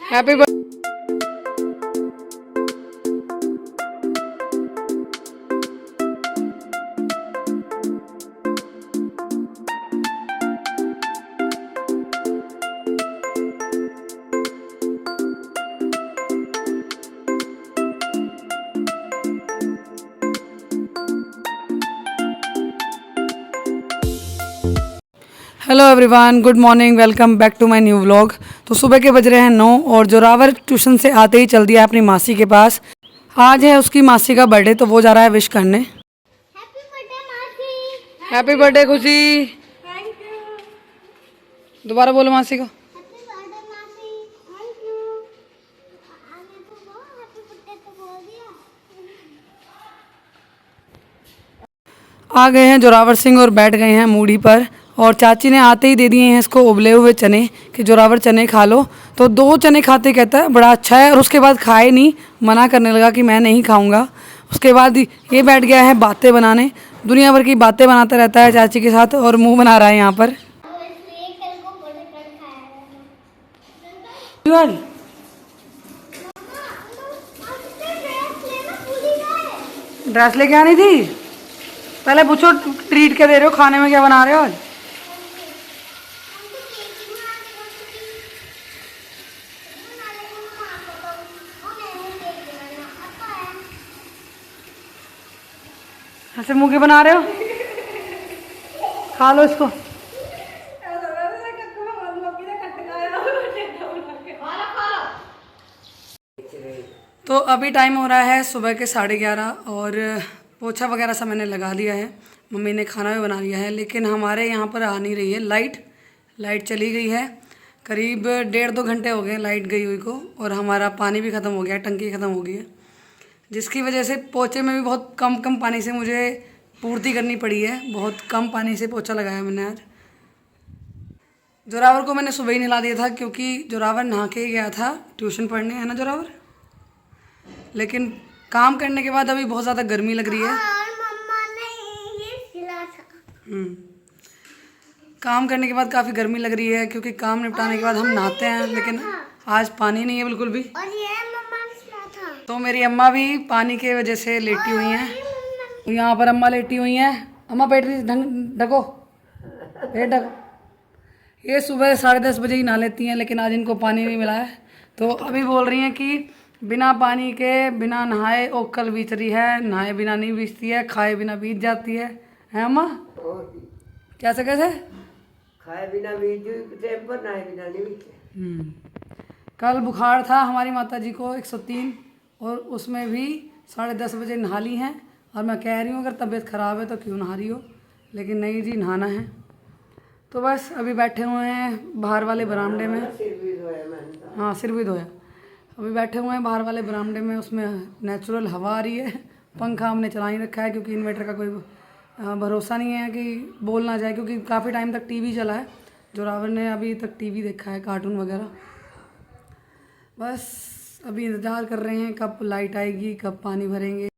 Happy hello everyone, good morning, welcome back to my new vlog. तो सुबह के बज रहे हैं 9 और जोरावर ट्यूशन से आते ही चल दिया है अपनी मासी के पास। आज है उसकी मासी का बर्थडे, तो वो जा रहा है विश करने। हैप्पी बर्थडे मासी। हैप्पी बर्थडे खुशी। Thank you. दोबारा बोलो मासी को। हैप्पी बर्थडे मासी। Thank you. आगे तो वो हैप्पी बर्थडे तो बोल दिया। आ गए हैं जोरावर सिंह और बैठ गए हैं मूढ़ी पर। और चाची ने आते ही दे दिए हैं इसको उबले हुए चने कि जोरावर चने खा लो। तो 2 चने खाते कहता है बड़ा अच्छा है, और उसके बाद खाए नहीं, मना करने लगा कि मैं नहीं खाऊंगा। उसके बाद ये बैठ गया है बातें बनाने, दुनिया भर की बातें बनाता रहता है चाची के साथ, और मुंह बना रहा है यहाँ पर। इसलिए कल को बर्थडे कार्ड खाया है। ड्रेस लेके आनी थी, पहले पूछो ट्रीट क्या दे रहे हो, खाने में क्या बना रहे हो आज? ऐसे मुंह के बना रहे हो, खा लो इसको। तो अभी टाइम हो रहा है सुबह के 11:30 और पोछा वगैरह सब मैंने लगा दिया है। मम्मी ने खाना भी बना लिया है, लेकिन हमारे यहाँ पर आ नहीं रही है लाइट चली गई है। करीब 1.5-2 घंटे हो गए लाइट गई हुई को, और हमारा पानी भी ख़त्म हो गया है, टंकी ख़त्म हो गई है, जिसकी वजह से पोछे में भी बहुत कम पानी से मुझे पूर्ति करनी पड़ी है। बहुत कम पानी से पोछा लगाया मैंने आज। जोरावर को मैंने सुबह ही नहला दिया था, क्योंकि जोरावर नहा के गया था ट्यूशन पढ़ने, है ना जोरावर? लेकिन काम करने के बाद अभी बहुत ज़्यादा गर्मी लग रही है। और मम्मा ने ये सिला था। काम करने के बाद काफ़ी गर्मी लग रही है, क्योंकि काम निपटाने के बाद हम नहाते हैं, लेकिन आज पानी नहीं है बिल्कुल भी। और ये मम्मा ने सिला था। तो मेरी अम्मा भी पानी की वजह से लेटी हुई हैं। यहाँ पर अम्मा लेटी हुई हैं। अम्मा पेट ढको, पेट ढको। ये सुबह 10:30 बजे ही नहा लेती हैं, लेकिन आज इनको पानी नहीं मिला है, तो अभी बोल रही हैं कि बिना पानी के बिना नहाए ओकल बीत रही है, नहाए बिना नहीं बीतती है, खाए बिना बीत जाती है अम्मा? कैसे खाए बिना टेम्पर नहाए बिना नहीं बीते। कल बुखार था हमारी माता जी को 103, और उसमें भी 10:30 बजे नहा ली हैं। और मैं कह रही हूँ अगर तबीयत ख़राब है तो क्यों नहा रही हो, लेकिन नहीं जी, नहाना है। तो बस अभी बैठे हुए हैं बाहर वाले बरामदे में। हाँ, सिर भी धोया। अभी बैठे हुए हैं बाहर वाले बरामदे में, उसमें नेचुरल हवा आ रही है। पंखा हमने चला ही रखा है, क्योंकि इन्वर्टर का कोई भरोसा नहीं है कि बोल ना जाए, क्योंकि काफ़ी टाइम तक टीवी चला है। जोरावर ने अभी तक टीवी देखा है, कार्टून वगैरह। बस अभी इंतज़ार कर रहे हैं कब लाइट आएगी, कब पानी भरेंगे।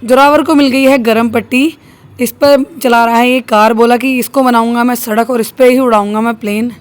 जोरावर को मिल गई है गरम पट्टी, इस पर चला रहा है ये कार। बोला कि इसको बनाऊंगा मैं सड़क और इस पर ही उड़ाऊंगा मैं प्लेन।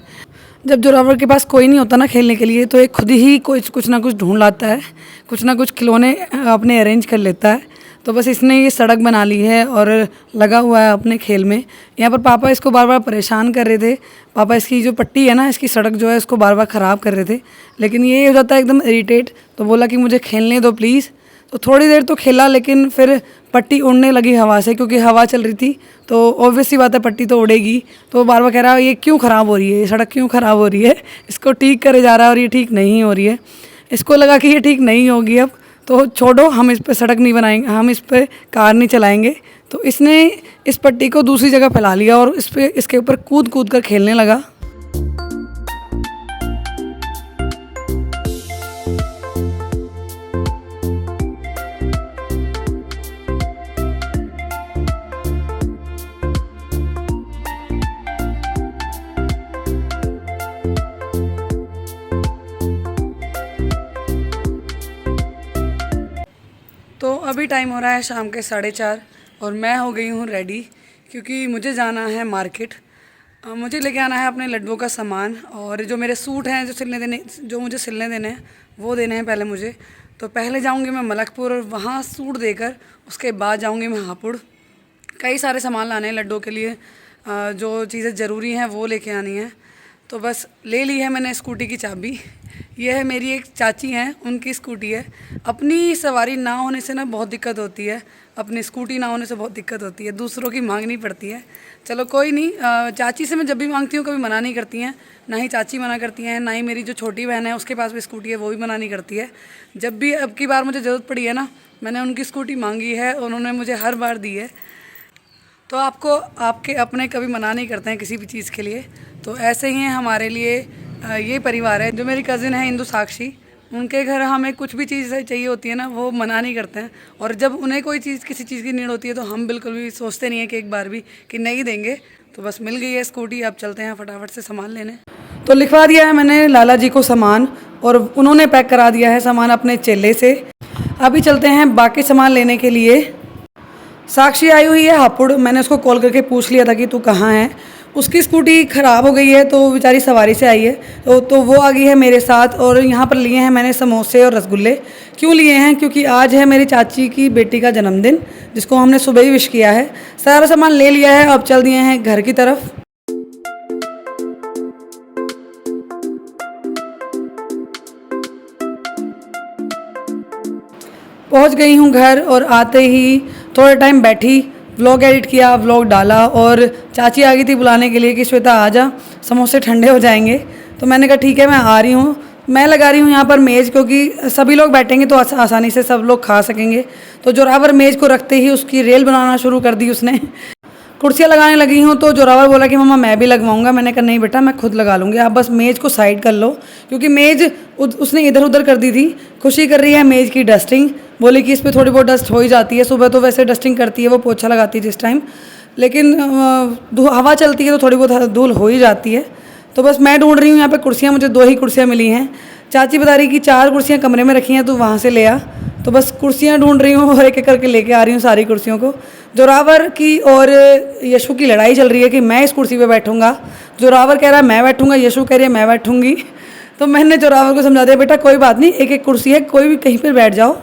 जब जोरावर के पास कोई नहीं होता ना खेलने के लिए, तो ये खुद ही कुछ ना कुछ ढूंढ लाता है, कुछ ना कुछ खिलौने अपने अरेंज कर लेता है। तो बस इसने ये सड़क बना ली है और लगा हुआ है अपने खेल में। यहाँ पर पापा इसको बार बार परेशान कर रहे थे। पापा इसकी जो पट्टी है ना, इसकी सड़क जो है, इसको बार बार ख़राब कर रहे थे, लेकिन ये हो जाता है एकदम इरिटेट। तो बोला कि मुझे खेलने दो प्लीज़। तो थोड़ी देर तो खेला, लेकिन फिर पट्टी उड़ने लगी हवा से, क्योंकि हवा चल रही थी, तो ऑब्वियस सी बात है पट्टी तो उड़ेगी। तो बार बार कह रहा है ये क्यों ख़राब हो रही है, ये सड़क क्यों ख़राब हो रही है। इसको ठीक करे जा रहा है और ये ठीक नहीं हो रही है। इसको लगा कि ये ठीक नहीं होगी अब, तो छोड़ो, हम इस पर सड़क नहीं बनाएंगे, हम इस पर कार नहीं चलाएंगे। तो इसने इस पट्टी को दूसरी जगह फैला लिया और इसके ऊपर कूद कूद कर खेलने लगा। तो अभी टाइम हो रहा है शाम के 4:30 और मैं हो गई हूँ रेडी, क्योंकि मुझे जाना है मार्केट। मुझे लेके आना है अपने लड्डुओं का सामान, और जो मेरे सूट हैं जो मुझे सिलने देने हैं वो देने हैं पहले मुझे। तो पहले जाऊंगी मैं मलकपुर और वहाँ सूट देकर उसके बाद जाऊंगी मैं हापुड़। कई सारे सामान लाने हैं लड्डुओं के लिए, जो चीज़ें ज़रूरी हैं वो लेके आनी है। तो बस ले ली है मैंने स्कूटी की चाबी। ये है मेरी एक चाची हैं, उनकी स्कूटी है। अपनी सवारी ना होने से ना बहुत दिक्कत होती है, अपनी स्कूटी ना होने से बहुत दिक्कत होती है, दूसरों की मांगनी पड़ती है। चलो कोई नहीं, चाची से मैं जब भी मांगती हूँ कभी मना नहीं करती हैं, ना ही चाची मना करती हैं, ना ही मेरी जो छोटी बहन है उसके पास भी स्कूटी है वो भी मना नहीं करती है। जब भी अब की बार मुझे ज़रूरत पड़ी है ना, मैंने उनकी स्कूटी मांगी है, उन्होंने मुझे हर बार दी है। तो आपके अपने कभी मना नहीं करते हैं किसी भी चीज़ के लिए। तो ऐसे ही है हमारे लिए ये परिवार है। जो मेरी कज़िन है इंदु साक्षी, उनके घर हमें कुछ भी चीज़ चाहिए होती है ना, वो मना नहीं करते हैं। और जब उन्हें कोई चीज़ किसी चीज़ की नीड होती है तो हम बिल्कुल भी सोचते नहीं है कि एक बार भी कि नहीं देंगे। तो बस मिल गई है स्कूटी, अब चलते हैं फटाफट से सामान लेने। तो लिखवा दिया है मैंने लाला जी को सामान, और उन्होंने पैक करा दिया है सामान अपने चेले से। अभी चलते हैं बाकी सामान लेने के लिए। साक्षी आई हुई है हापुड़, मैंने उसको कॉल करके पूछ लिया था कि तू कहाँ है। उसकी स्कूटी ख़राब हो गई है तो बेचारी सवारी से आई है, तो वो आ गई है मेरे साथ। और यहाँ पर लिए हैं मैंने समोसे और रसगुल्ले। क्यों लिए हैं? क्योंकि आज है मेरी चाची की बेटी का जन्मदिन, जिसको हमने सुबह ही विश किया है। सारा सामान ले लिया है, अब चल दिए हैं घर की तरफ। पहुँच गई हूँ घर, और आते ही थोड़ा टाइम बैठी, व्लॉग एडिट किया, व्लॉग डाला, और चाची आ गई थी बुलाने के लिए कि श्वेता आ जा, समोसे ठंडे हो जाएंगे। तो मैंने कहा ठीक है मैं आ रही हूँ। मैं लगा रही हूँ यहाँ पर मेज़, क्योंकि सभी लोग बैठेंगे तो आसानी से सब लोग खा सकेंगे। तो जोरावर मेज़ को रखते ही उसकी रेल बनाना शुरू कर दी उसने। कुर्सियाँ लगाने लगी हूँ तो जोरावर बोला कि मम्मा मैं भी लगवाऊंगा। मैंने कहा नहीं बेटा मैं खुद लगा लूँगी, आप बस मेज़ को साइड कर लो, क्योंकि मेज़ उसने इधर उधर कर दी थी। खुशी कर रही है मेज़ की डस्टिंग, बोली कि इस पर थोड़ी बहुत डस्ट हो ही जाती है। सुबह तो वैसे डस्टिंग करती है, वो पोछा लगाती है जिस टाइम, लेकिन हवा चलती है तो थोड़ी बहुत धूल हो ही जाती है। तो बस मैं ढूंढ रही हूँ यहाँ पे कुर्सियाँ, मुझे 2 ही कुर्सियाँ मिली हैं। चाची बता रही कि 4 कुर्सियाँ कमरे में रखी हैं, तो वहाँ से ले आ। तो बस कुर्सियाँ ढूंढ रही हूँ और एक एक करके लेके आ रही हूँ सारी कुर्सियों को। जोरावर की और यशु की लड़ाई चल रही है कि मैं इस कुर्सी पे बैठूंगा। जोरावर कह रहा है मैं बैठूंगा, यशु कह रही है मैं बैठूंगी। तो मैंने जोरावर को समझा दिया बेटा कोई बात नहीं, एक एक कुर्सी है, कोई भी कहीं पर बैठ जाओ।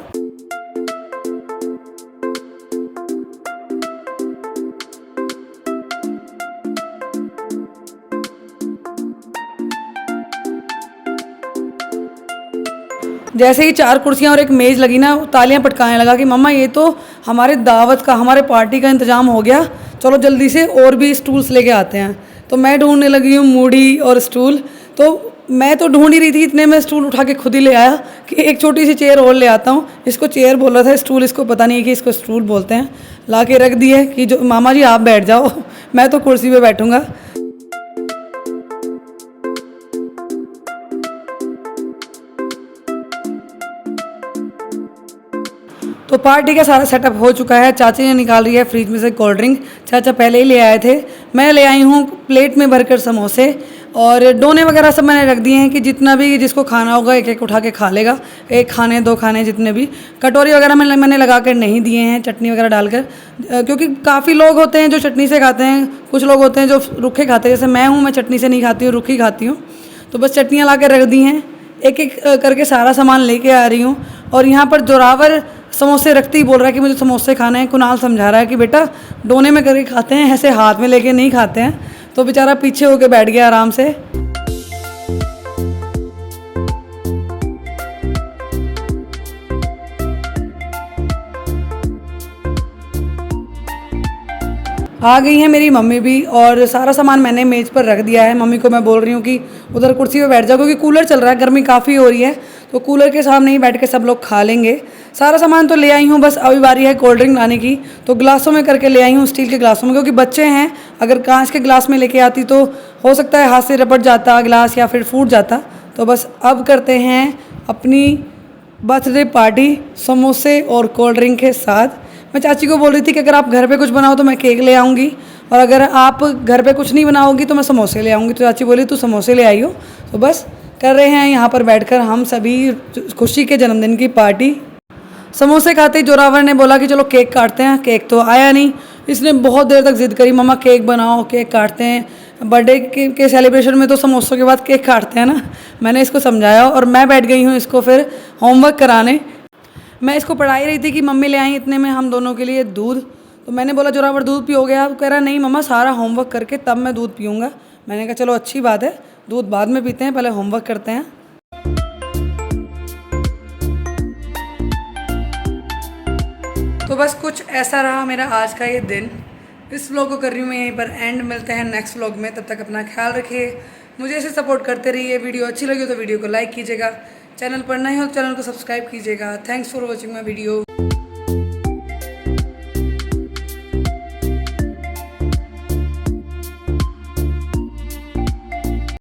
जैसे ही 4 कुर्सियाँ और एक मेज़ लगी ना, तालियां पटकाने लगा कि मम्मा ये तो हमारे दावत का, हमारे पार्टी का इंतज़ाम हो गया, चलो जल्दी से और भी स्टूल्स लेके आते हैं। तो मैं ढूंढने लगी हूँ मूढ़ी और स्टूल। तो मैं तो ढूंढ ही रही थी, इतने में स्टूल उठा के खुद ही ले आया कि एक छोटी सी चेयर और ले आता हूँ। इसको चेयर बोल रहा था, स्टूल इसको पता नहीं है कि इसको स्टूल बोलते हैं। ला के रख दिए कि जो मामा जी आप बैठ जाओ, मैं तो कुर्सी पर बैठूँगा। तो पार्टी का सारा सेटअप हो चुका है। चाची ने निकाल रही है फ्रिज में से कोल्ड ड्रिंक, चाचा पहले ही ले आए थे। मैं ले आई हूँ प्लेट में भरकर समोसे, और डोने वगैरह सब मैंने रख दिए हैं कि जितना भी जिसको खाना होगा एक एक उठा के खा लेगा, 1 खाने 2 खाने जितने भी। कटोरी वगैरह मैंने लगा कर नहीं दिए हैं चटनी वगैरह डालकर, क्योंकि काफ़ी लोग होते हैं जो चटनी से खाते हैं, कुछ लोग होते हैं जो रूखे खाते हैं। जैसे मैं हूँ, मैं चटनी से नहीं खाती हूँ, रूखी खाती हूँ। तो बस चटनियाँ ला कर रख दी हैं, एक एक करके सारा सामान लेके आ रही हूँ। और यहाँ पर जोरावर समोसे रखते ही बोल रहा है कि मुझे समोसे खाने हैं। कुणाल समझा रहा है कि बेटा डोने में करके खाते हैं, ऐसे हाथ में लेके नहीं खाते हैं। तो बेचारा पीछे होके बैठ गया आराम से। आ गई है मेरी मम्मी भी, और सारा सामान मैंने मेज़ पर रख दिया है। मम्मी को मैं बोल रही हूँ कि उधर कुर्सी पे बैठ जाओ, क्योंकि कूलर चल रहा है, गर्मी काफ़ी हो रही है, तो कूलर के सामने ही बैठ के सब लोग खा लेंगे। सारा सामान तो ले आई हूँ, बस अभी बारी है कोल्ड ड्रिंक लाने की। तो ग्लासों में करके ले आई हूँ, स्टील के ग्लासों में, क्योंकि बच्चे हैं। अगर कांच के ग्लास में लेके आती तो हो सकता है हाथ से रपट जाता गिलास या फिर फूट जाता। तो बस अब करते हैं अपनी बर्थडे पार्टी समोसे और कोल्ड ड्रिंक के साथ। मैं चाची को बोल रही थी कि अगर आप घर पे कुछ बनाओ तो मैं केक ले आऊँगी, और अगर आप घर पे कुछ नहीं बनाओगी तो मैं समोसे ले आऊँगी। तो चाची बोली तू समोसे ले आई हो। तो बस कर रहे हैं यहाँ पर बैठकर हम सभी खुशी के जन्मदिन की पार्टी। समोसे खाते ही जोरावर ने बोला कि चलो केक काटते हैं। केक तो आया नहीं, इसने बहुत देर तक जिद करी, मम्मा केक बनाओ, केक काटते हैं। बर्थडे के सेलिब्रेशन में तो समोसों के बाद केक काटते हैं ना। मैंने इसको समझाया और मैं बैठ गई हूँ इसको फिर होमवर्क कराने। मैं इसको पढ़ाई रही थी कि मम्मी ले आई इतने में हम दोनों के लिए दूध। तो मैंने बोला जोरावर दूध पियोगे आप? कह रहा नहीं मम्मा सारा होमवर्क करके तब मैं दूध पीऊँगा। मैंने कहा चलो अच्छी बात है, दूध बाद में पीते हैं, पहले होमवर्क करते हैं। तो बस कुछ ऐसा रहा मेरा आज का ये दिन। इस व्लॉग को कर रही हूँ मैं यहीं पर एंड। मिलते हैं नेक्स्ट व्लॉग में, तब तक अपना ख्याल रखिए, मुझे ऐसे सपोर्ट करते रहिए। वीडियो अच्छी लगी हो तो वीडियो को लाइक कीजिएगा, चैनल पर नए हो तो चैनल को सब्सक्राइब कीजिएगा। Thanks for watching my video.